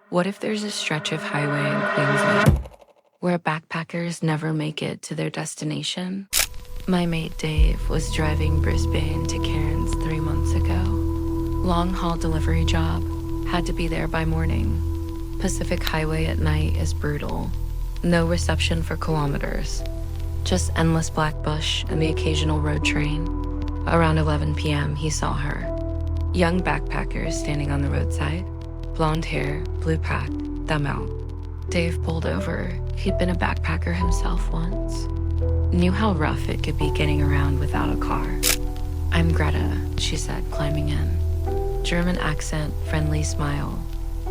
What if there's a stretch of highway in Queensland where backpackers never make it to their destination? My mate Dave was driving Brisbane to Cairns 3 months ago. Long haul delivery job, had to be there by morning. Pacific Highway at night is brutal. No reception for kilometers. Just endless black bush and the occasional road train. Around 11 p.m., he saw her. Young backpackers standing on the roadside. Blonde hair, blue pack, thumb out. Dave pulled over. He'd been a backpacker himself once. Knew how rough it could be getting around without a car. "I'm Greta," she said, climbing in. German accent, friendly smile.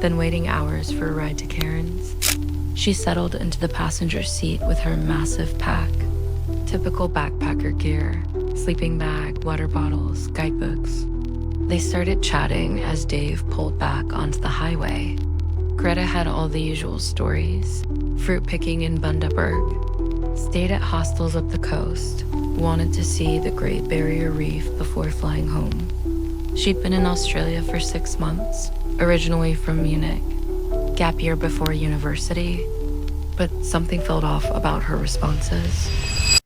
Then waiting hours for a ride to Cairns. She settled into the passenger seat with her massive pack. Typical backpacker gear. Sleeping bag, water bottles, guidebooks. They started chatting as Dave pulled back onto the highway. Greta had all the usual stories. Fruit picking in Bundaberg. Stayed at hostels up the coast. Wanted to see the Great Barrier Reef before flying home. She'd been in Australia for 6 months, originally from Munich. Gap year before university. But something felt off about her responses.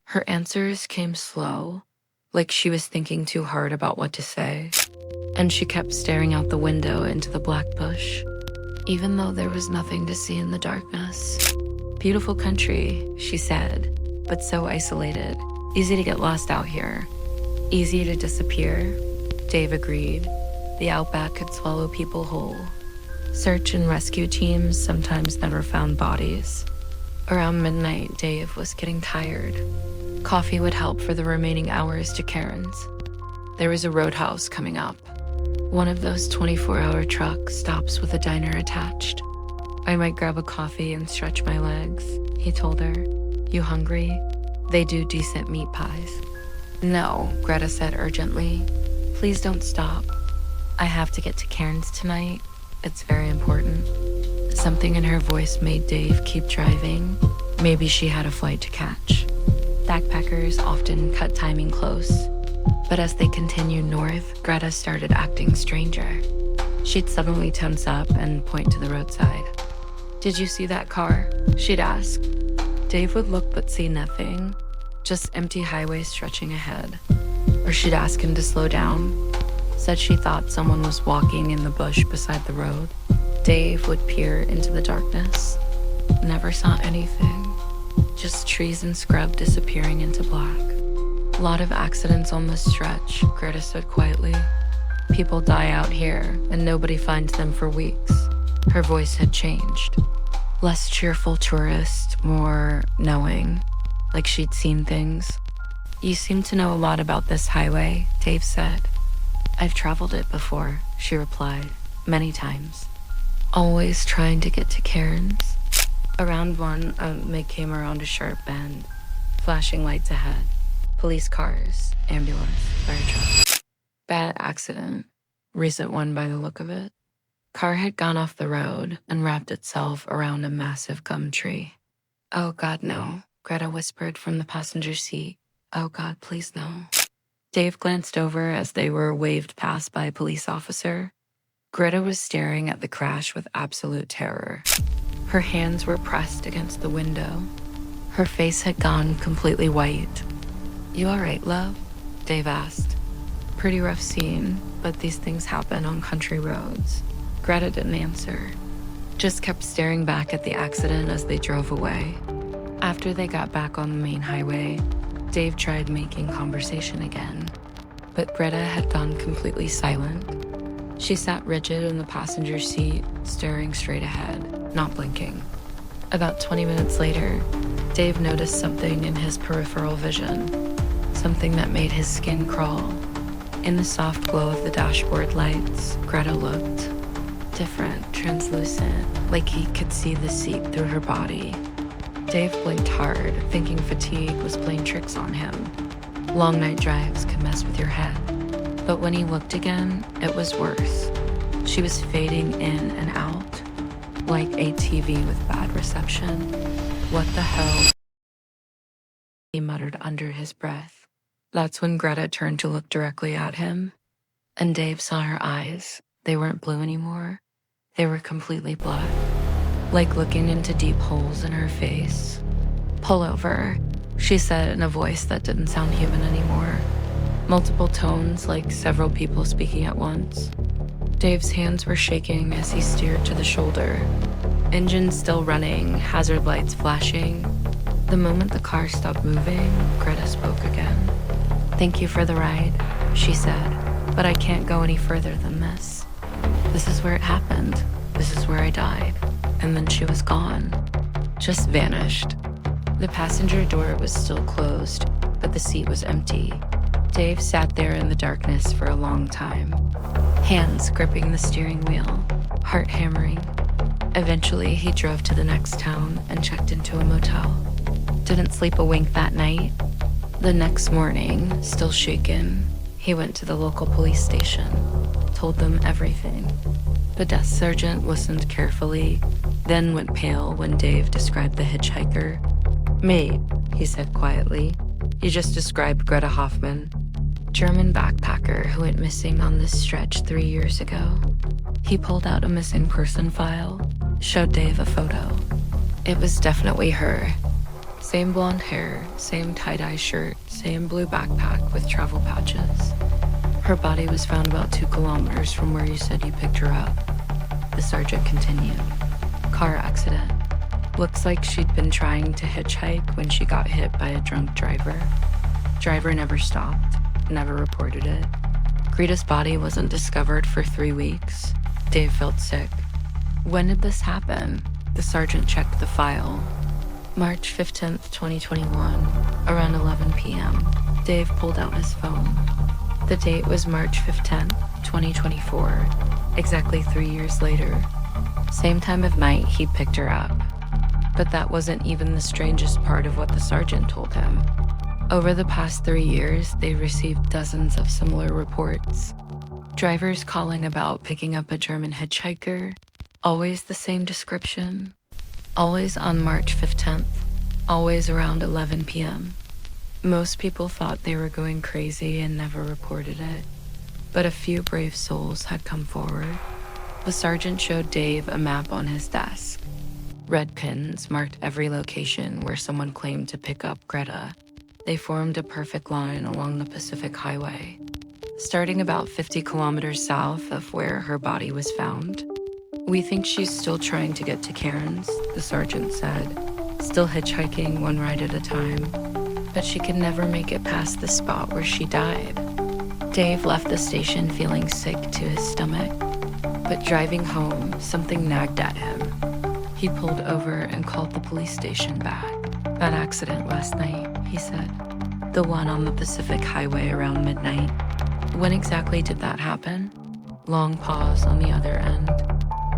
Her answers came slow, like she was thinking too hard about what to say. And she kept staring out the window into the black bush, even though there was nothing to see in the darkness. "Beautiful country," she said, "but so isolated. Easy to get lost out here. Easy to disappear." Dave agreed. The outback could swallow people whole. Search and rescue teams sometimes never found bodies. Around midnight, Dave was getting tired. Coffee would help for the remaining hours to Cairns. There was a roadhouse coming up. One of those 24-hour truck stops with a diner attached. "I might grab a coffee and stretch my legs," he told her. "You hungry? They do decent meat pies." "No," Greta said urgently. "Please don't stop. I have to get to Cairns tonight. It's very important." Something in her voice made Dave keep driving. Maybe she had a flight to catch. Backpackers often cut timing close. But as they continued north, Greta started acting stranger. She'd suddenly tense up and point to the roadside. "Did you see that car?" she'd ask. Dave would look but see nothing, just empty highway stretching ahead. Or she'd ask him to slow down. Said she thought someone was walking in the bush beside the road. Dave would peer into the darkness. Never saw anything. Just trees and scrub disappearing into black. "Lot of accidents on this stretch," Greta said quietly. "People die out here, and nobody finds them for weeks." Her voice had changed. Less cheerful tourist, more knowing, like she'd seen things. "You seem to know a lot about this highway," Dave said. "I've traveled it before," she replied, "many times. Always trying to get to Cairns." Around one, a Meg came around a sharp bend. Flashing lights ahead. Police cars, ambulance, fire truck. Bad accident. Recent one by the look of it. Car had gone off the road and wrapped itself around a massive gum tree. "Oh God, no," Greta whispered from the passenger seat. "Oh God, please no." Dave glanced over as they were waved past by a police officer. Greta was staring at the crash with absolute terror. Her hands were pressed against the window. Her face had gone completely white. "You all right, love?" Dave asked. "Pretty rough scene, but these things happen on country roads." Greta didn't answer, just kept staring back at the accident as they drove away. After they got back on the main highway, Dave tried making conversation again, but Greta had gone completely silent. She sat rigid in the passenger seat, staring straight ahead, not blinking. About 20 minutes later, Dave noticed something in his peripheral vision, something that made his skin crawl. In the soft glow of the dashboard lights, Greta looked different, translucent, like he could see the seat through her body. Dave blinked hard, thinking fatigue was playing tricks on him. Long night drives could mess with your head. But when he looked again, it was worse. She was fading in and out, like a TV with bad reception. "What the hell?" he muttered under his breath. That's when Greta turned to look directly at him, and Dave saw her eyes. They weren't blue anymore. They were completely black, like looking into deep holes in her face. "Pull over," she said in a voice that didn't sound human anymore. Multiple tones, like several people speaking at once. Dave's hands were shaking as he steered to the shoulder. Engine still running, hazard lights flashing. The moment the car stopped moving, Greta spoke again. "Thank you for the ride," she said, "but I can't go any further than this. This is where it happened. This is where I died." And then she was gone. Just vanished. The passenger door was still closed, but the seat was empty. Dave sat there in the darkness for a long time, hands gripping the steering wheel, heart hammering. Eventually, he drove to the next town and checked into a motel. Didn't sleep a wink that night. The next morning, still shaken, he went to the local police station, told them everything. The desk sergeant listened carefully, then went pale when Dave described the hitchhiker. "Mate," he said quietly, "you just described Greta Hoffman. German backpacker who went missing on this stretch 3 years ago." He pulled out a missing person file, showed Dave a photo. It was definitely her. Same blonde hair, same tie-dye shirt, same blue backpack with travel patches. Her body was found about 2 kilometers from where you said you picked her up. The sergeant continued. "Car accident. Looks like she'd been trying to hitchhike when she got hit by a drunk driver. Driver never stopped, never reported it. Greta's body wasn't discovered for 3 weeks. Dave felt sick. When did this happen?" The sergeant checked the file. "March 15th, 2021, around 11 p.m. Dave pulled out his phone. The date was March 15th, 2024, exactly 3 years later. Same time of night he picked her up. But that wasn't even the strangest part of what the sergeant told him. Over the past 3 years, they received dozens of similar reports. Drivers calling about picking up a German hitchhiker, always the same description. Always on March 15th, always around 11 p.m. Most people thought they were going crazy and never reported it, but a few brave souls had come forward. The sergeant showed Dave a map on his desk. Red pins marked every location where someone claimed to pick up Greta. They formed a perfect line along the Pacific Highway, starting about 50 kilometers south of where her body was found. "We think she's still trying to get to Cairns," the sergeant said, "still hitchhiking one ride at a time. But she could never make it past the spot where she died." Dave left the station feeling sick to his stomach. But driving home, something nagged at him. He pulled over and called the police station back. "That accident last night," he said. "The one on the Pacific Highway around midnight. When exactly did that happen?" Long pause on the other end.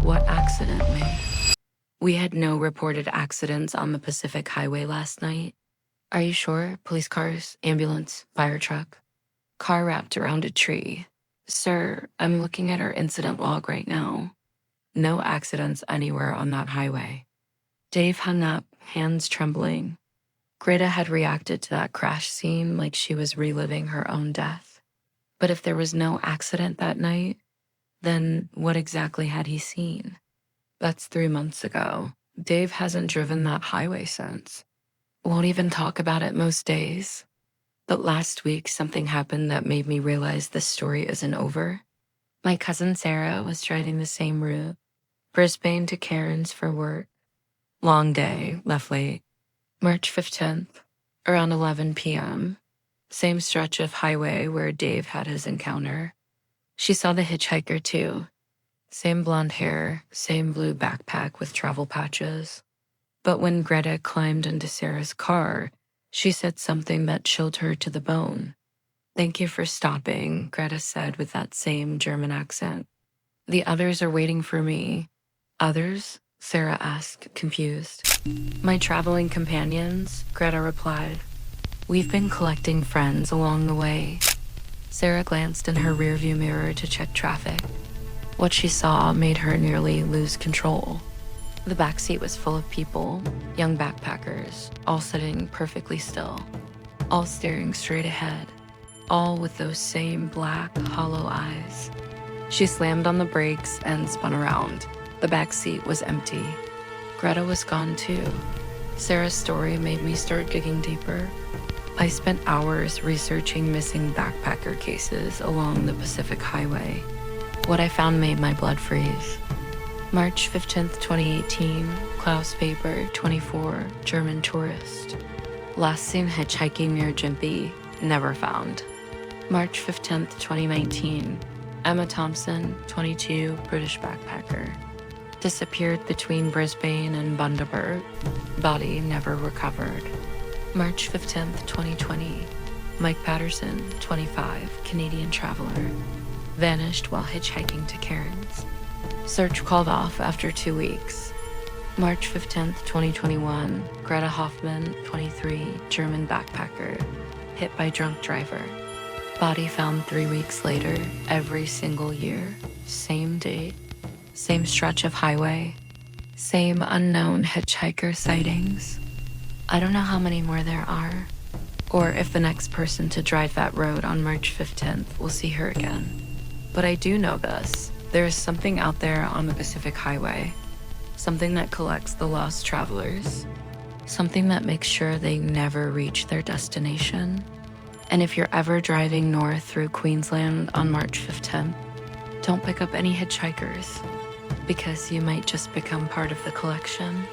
"What accident, May?" "We had no reported accidents on the Pacific Highway last night." "Are you sure? Police cars, ambulance, fire truck?" "Car wrapped around a tree." "Sir, I'm looking at our incident log right now. No accidents anywhere on that highway." Dave hung up, hands trembling. Greta had reacted to that crash scene like she was reliving her own death. But if there was no accident that night, then what exactly had he seen? That's 3 months ago. Dave hasn't driven that highway since. Won't even talk about it most days. But last week, something happened that made me realize this story isn't over. My cousin Sarah was driving the same route, Brisbane to Cairns for work. Long day, left late. March 15th, around 11 p.m. Same stretch of highway where Dave had his encounter. She saw the hitchhiker too. Same blonde hair, same blue backpack with travel patches. But when Greta climbed into Sarah's car, she said something that chilled her to the bone. "Thank you for stopping," Greta said with that same German accent. "The others are waiting for me." "Others?" Sarah asked, confused. "My traveling companions," Greta replied. "We've been collecting friends along the way." Sarah glanced in her rearview mirror to check traffic. What she saw made her nearly lose control. The backseat was full of people, young backpackers, all sitting perfectly still, all staring straight ahead, all with those same black, hollow eyes. She slammed on the brakes and spun around. The back seat was empty. Greta was gone too. Sarah's story made me start digging deeper. I spent hours researching missing backpacker cases along the Pacific Highway. What I found made my blood freeze. March 15th, 2018, Klaus Weber, 24, German tourist. Last seen hitchhiking near Gympie, never found. March 15th, 2019, Emma Thompson, 22, British backpacker. Disappeared between Brisbane and Bundaberg. Body never recovered. March 15th, 2020, Mike Patterson, 25, Canadian traveler. Vanished while hitchhiking to Cairns. Search called off after 2 weeks. March 15th, 2021, Greta Hoffman, 23, German backpacker. Hit by drunk driver. Body found 3 weeks later, every single year. Same date, same stretch of highway, same unknown hitchhiker sightings. I don't know how many more there are, or if the next person to drive that road on March 15th will see her again. But I do know this. There is something out there on the Pacific Highway. Something that collects the lost travelers. Something that makes sure they never reach their destination. And if you're ever driving north through Queensland on March 15th, don't pick up any hitchhikers, because you might just become part of the collection.